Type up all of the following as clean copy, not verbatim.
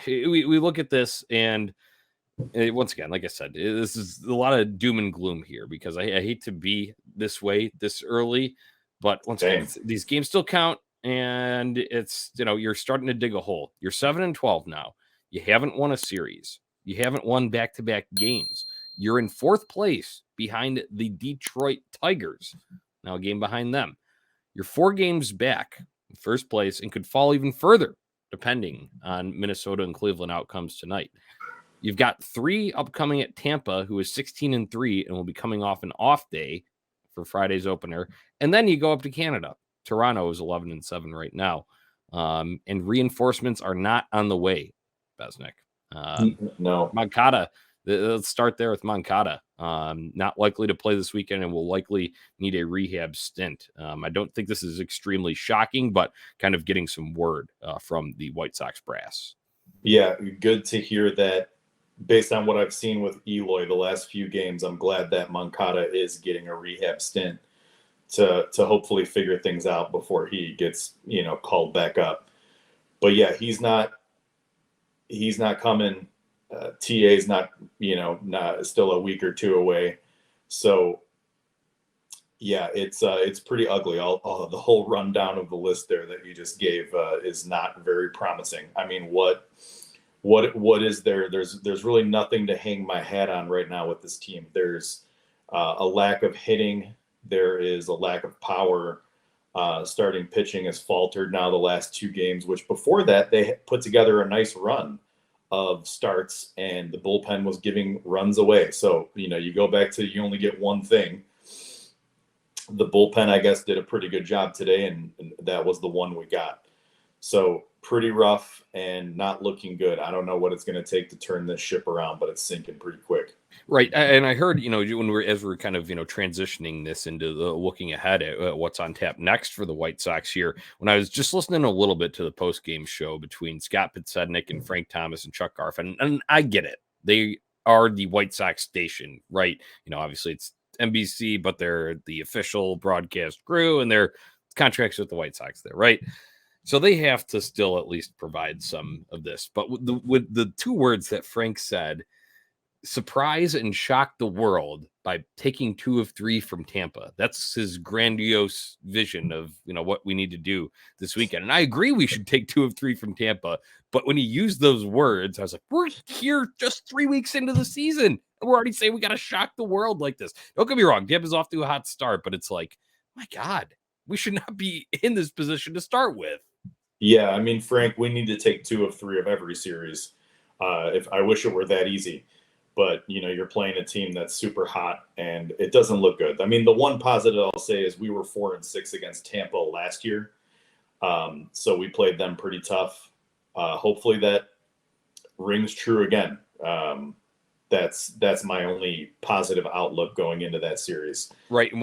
we look at this and once again, like I said, this is a lot of doom and gloom here because I hate to be this way this early, but once again, these games still count, and it's you're starting to dig a hole. You're 7-12 now. You haven't won a series. You haven't won back-to-back games. You're in fourth place behind the Detroit Tigers. Now a game behind them. You're 4 games back in first place and could fall even further depending on Minnesota and Cleveland outcomes tonight. You've got 3 upcoming at Tampa, who is 16-3 and will be coming off an off day for Friday's opener. And then you go up to Canada. Toronto is 11-7 right now. And reinforcements are not on the way, Besnick. No. Moncada, let's start there with Moncada. Not likely to play this weekend and will likely need a rehab stint. I don't think this is extremely shocking, but kind of getting some word from the White Sox brass. Yeah, good to hear that. Based on what I've seen with Eloy the last few games, I'm glad that Moncada is getting a rehab stint to hopefully figure things out before he gets, called back up. But yeah, he's not coming. TA's not still a week or 2 away. So yeah, it's pretty ugly. All the whole rundown of the list there that you just gave is not very promising. I mean, what is there? There's really nothing to hang my hat on right now with this team. There's a lack of hitting. There is a lack of power. Starting pitching has faltered now the last 2 games, which before that they put together a nice run of starts and the bullpen was giving runs away. So, you go back to you only get one thing. The bullpen, I guess, did a pretty good job today, and that was the one we got. So pretty rough and not looking good. I don't know what it's going to take to turn this ship around, but it's sinking pretty quick. Right. And I heard, when we're kind of, transitioning this into the looking ahead at what's on tap next for the White Sox here, when I was just listening a little bit to the post-game show between Scott Podsednik and Frank Thomas and Chuck Garfin, and I get it. They are the White Sox station, right? Obviously it's NBC, but they're the official broadcast crew and their contracts with the White Sox there, right? So they have to still at least provide some of this. But with the 2 words that Frank said, surprise and shock the world by taking 2 of 3 from Tampa. That's his grandiose vision of, what we need to do this weekend. And I agree we should take 2 of 3 from Tampa. But when he used those words, I was like, we're here just 3 weeks into the season. And we're already saying we got to shock the world like this. Don't get me wrong. Tampa's off to a hot start, but it's like, my God, we should not be in this position to start with. Yeah, I mean, Frank, we need to take 2 of 3 of every series. If I wish it were that easy. But, you're playing a team that's super hot, and it doesn't look good. I mean, the one positive I'll say is we were 4-6 against Tampa last year. So we played them pretty tough. Hopefully that rings true again. That's my only positive outlook going into that series. Right. And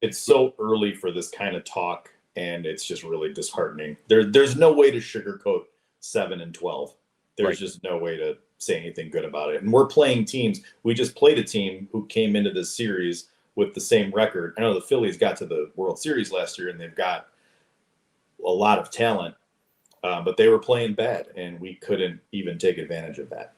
it's so early for this kind of talk, and it's just really disheartening. There's no way to sugarcoat 7-12. There's just no way to say anything good about it. And we're playing teams. We just played a team who came into this series with the same record. I know the Phillies got to the World Series last year, and they've got a lot of talent, but they were playing bad, and we couldn't even take advantage of that.